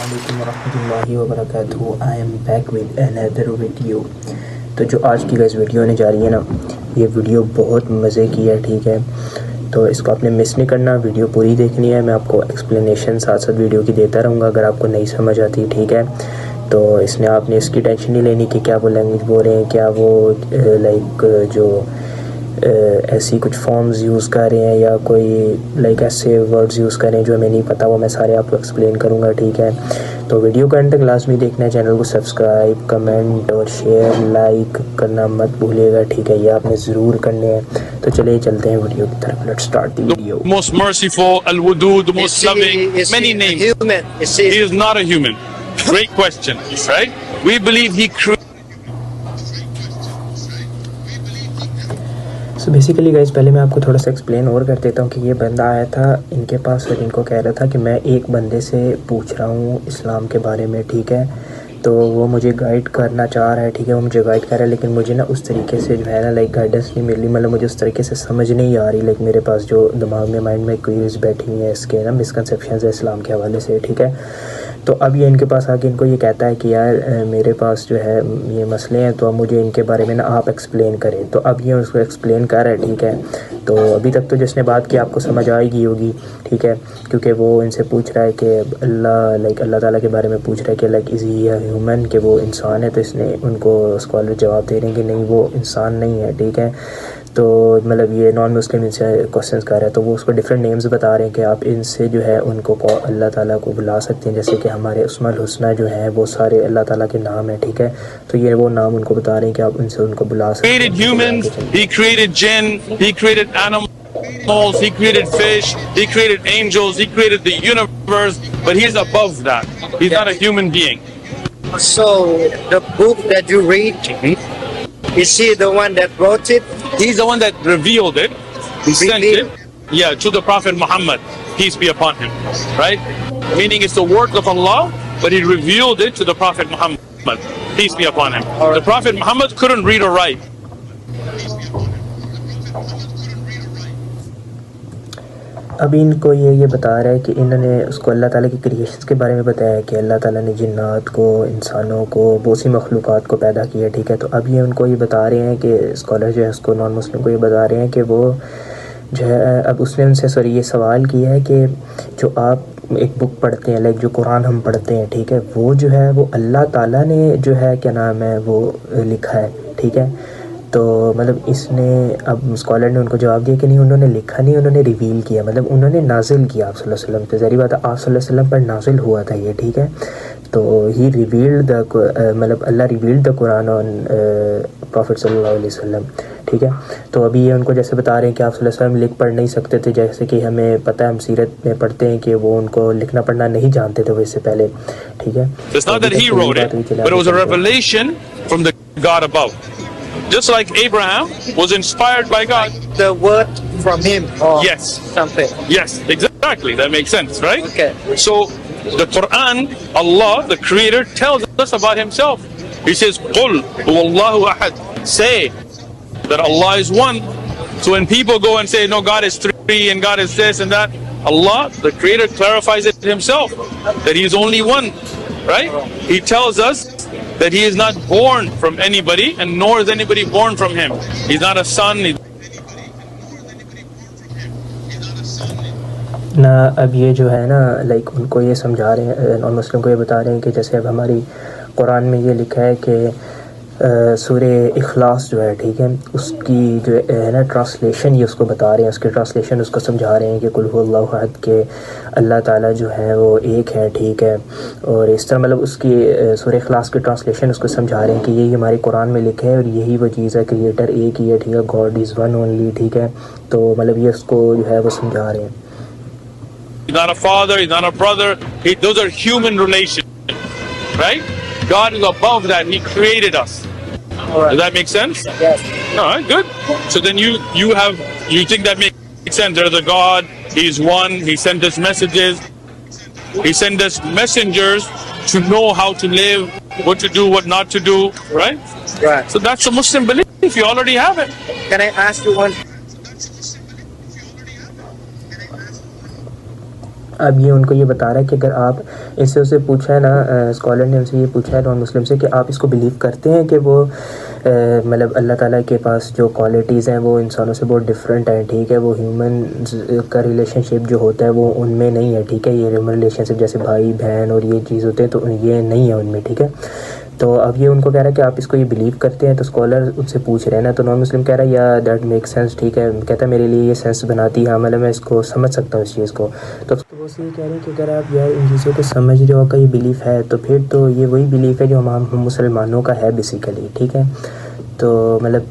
अस्सलामुअलैकुम वरहमतुल्लाहि वबरकातुहू। I am back with another video. तो जो आज की गैस वीडियो होने जा रही है ना, ये वीडियो बहुत मज़े की है, ठीक है। तो इसको आपने मिस नहीं करना, वीडियो पूरी देखनी है। मैं आपको एक्सप्लेनेशन साथ साथ वीडियो की देता रहूँगा अगर आपको नहीं समझ आती, ठीक है। तो इसमें आपने इसकी टेंशन नहीं लेनी कि क्या वो लैंग्वेज बोल रहे हैं, क्या वो लाइक जो ऐसी कुछ फॉर्म्स यूज़ कर रहे हैं या कोई लाइक ऐसे वर्ड्स यूज़ कर रहे हैं जो हमें नहीं पता, वो मैं सारे आपको एक्सप्लेन करूँगा, ठीक है। तो वीडियो का एंड तक लाजमी देखना है, चैनल को सब्सक्राइब, कमेंट और शेयर लाइक करना मत भूलिएगा, ठीक है। ये आपने ज़रूर करने हैं। तो चलिए चलते हैं वीडियो की तरफ। Let's start the video. Most merciful, Al-Wadud, the most loving, many names. Human. He is not a human. Great question, right? We believe he created. So basically guys, पहले मैं आपको थोड़ा सा एक्सप्लेन और कर देता हूँ कि ये बंदा आया था इनके पास और इनको कह रहा था कि मैं एक बंदे से पूछ रहा हूँ इस्लाम के बारे में, ठीक है। तो वो मुझे गाइड करना चाह रहा है, ठीक है, वो मुझे गाइड कर रहा है, लेकिन मुझे ना उस तरीके से जो है ना लाइक गाइडेंस नहीं मिली, मतलब मुझे उस तरीके से समझ नहीं आ रही। लाइक मेरे पास जो दिमाग में माइंड में क्वेरीज बैठी हुई हैं इसके ना, मिसकंसेप्शंस है इस्लाम के हवाले से, ठीक है। तो अब ये इनके पास आके इनको ये कहता है कि यार मेरे पास जो है ये मसले हैं, तो अब मुझे इनके बारे में ना आप एक्सप्लेन करें। तो अब ये उसको एक्सप्लेन कर रहा है, ठीक है। तो अभी तक तो जिसने बात की आपको समझ आएगी होगी, ठीक है, क्योंकि वो इनसे पूछ रहा है कि अल्लाह ताला के बारे में पूछ रहा है कि लाइक इज़ ही ह्यूमन, कि वो इंसान है। तो इसने उनको स्कॉलर जवाब दे रहे हैं कि नहीं, वो इंसान नहीं है, ठीक है। तो मतलब ये नॉन मुस्लिम इनसे क्वेश्चंस कर रहा है, तो वो उसको डिफरेंट नेम्स बता रहे हैं कि आप इनसे जो है उनको अल्लाह ताला को बुला सकते हैं, जैसे कि हमारे उस्माउल हुस्ना जो है वो सारे अल्लाह ताला के नाम है, ठीक है। तो ये वो नाम उनको बता रहे हैं कि आप इनसे उनको बुला सकते हैं। Created humans, he created jinn, he created animals, he created fish, he created angels, he created the universe, but he's above that. He's not a human being. So the book that you read, is he the one that wrote it? He's the one that revealed it. He sent Revealed? it, yeah, to the Prophet Muhammad, peace be upon him, right? Meaning it's the work of Allah, but he revealed it to the Prophet Muhammad, peace be upon him. The Prophet Muhammad couldn't read or write. अभी इनको ये बता रहा है कि इन्होंने उसको अल्लाह ताला की क्रिएशंस के बारे में बताया कि अल्लाह ताला ने जिन्नात को, इंसानों को, बहुत सी मखलूक़ात को पैदा किया, ठीक है। तो अब ये उनको ये बता रहे हैं कि स्कॉलर जो है उसको, नॉन मुस्लिम को ये बता रहे हैं कि वो जो है, अब उसने उनसे ये सवाल किया है कि जो आप एक बुक पढ़ते हैं, लाइक जो कुरान हम पढ़ते हैं, ठीक है, वो जो है वो अल्लाह ताला ने जो है क्या नाम है वो लिखा है, ठीक है। तो मतलब इसने, अब स्कॉलर ने उनको जवाब दिया कि नहीं, उन्होंने लिखा नहीं, उन्होंने रिवील किया, मतलब उन्होंने नाजिल किया आप सल्लल्लाहु अलैहि वसल्लम पे। ज़ाहिर बात है आप सल्लल्लाहु अलैहि वसल्लम पर नाजिल हुआ था ये, ठीक है। तो ही रिवील्ड द मतलब Allah revealed the Quran on prophet सल्लल्लाहु अलैहि वसल्लम, ठीक है। तो अभी ये उनको जैसे बता रहे हैं कि आप सल्लल्लाहु अलैहि वसल्लम लिख पढ़ नहीं सकते थे, जैसे कि हमें पता है, हम सीरत में पढ़ते हैं कि वो उनको लिखना पढ़ना नहीं जानते थे वैसे पहले, ठीक है। It's not that he wrote it, but it was a revelation from the God above. Just like Abraham was inspired by God. The word from him or Yes. something. Yes, exactly. That makes sense, right? Okay. So the Quran, Allah, the Creator, tells us about Himself. He says, "Qul huwallahu ahad." Say that Allah is one. So when people go and say, "No, God is three and God is this and that," Allah, the Creator, clarifies it Himself that He is only one, right? He tells us that He is not born from anybody, and nor is anybody born from Him. He's not a son. ना अब ये जो है ना like उनको ये समझा रहे हैं, नॉन मुस्लिम को ये बता रहे हैं कि जैसे अब हमारी कुरान में ये लिखा है कि सूरे इखलास जो है, ठीक है, उसकी जो है ना ट्रांसलेशन ये उसको बता रहे हैं, उसकी ट्रांसलेशन उसको समझा रहे हैं कि कुल हुवल्लाहु अहद, के अल्लाह ताला जो है वो एक है, ठीक है। और इस तरह मतलब उसकी सूरे इखलास की ट्रांसलेशन उसको समझा रहे हैं कि यही हमारी कुरान में लिखा है और यही वो चीज़ है, क्रिएटर एक ही है, ठीक है, गॉड इज़ वन ओनली, ठीक है। तो मतलब ये उसको जो है वो समझा रहे हैं। He's not a father, he's not a brother. Those are human relations, right? God is above that. He created us. Alright. Does that make sense? Yes. All right, good. So then you think that makes sense. There's a God. He's one. He sent us messages. He sent us messengers to know how to live, what to do, what not to do, right? Right. So that's a Muslim belief. You already have it. Can I ask you one? अब ये उनको ये बता रहा है कि अगर आप इससे उससे पूछा है ना, स्कॉलर ने उनसे ये पूछा है नॉन मुस्लिम से कि आप इसको बिलीव करते हैं कि वो मतलब अल्लाह ताला के पास जो क्वालिटीज़ हैं वो इंसानों से बहुत डिफरेंट हैं, ठीक है, वो ह्यूमन का रिलेशनशिप जो होता है वो उनमें नहीं है, ठीक है, ये ह्यूमन रिलेशनशिप जैसे भाई बहन और ये चीज़ होते हैं तो ये नहीं है उनमें, ठीक है। तो अब ये उनको कह रहा है कि आप इसको ये बिलीव करते हैं, तो स्कॉलर उनसे पूछ रहे हैं ना, तो नॉन मुस्लिम कह रहा है या दैट मेक सेंस, ठीक है, कहता है मेरे लिए ये सेंस बनाती है, हाँ मतलब मैं इसको समझ सकता हूँ इस चीज़ को। तो वो से ये कह रहे हैं कि अगर आप यार इन चीज़ों को समझ रहे हो, का ये बिलीफ है, तो फिर तो ये वही बिलीफ है जो हम मुसलमानों का है बेसिकली, ठीक है। तो मतलब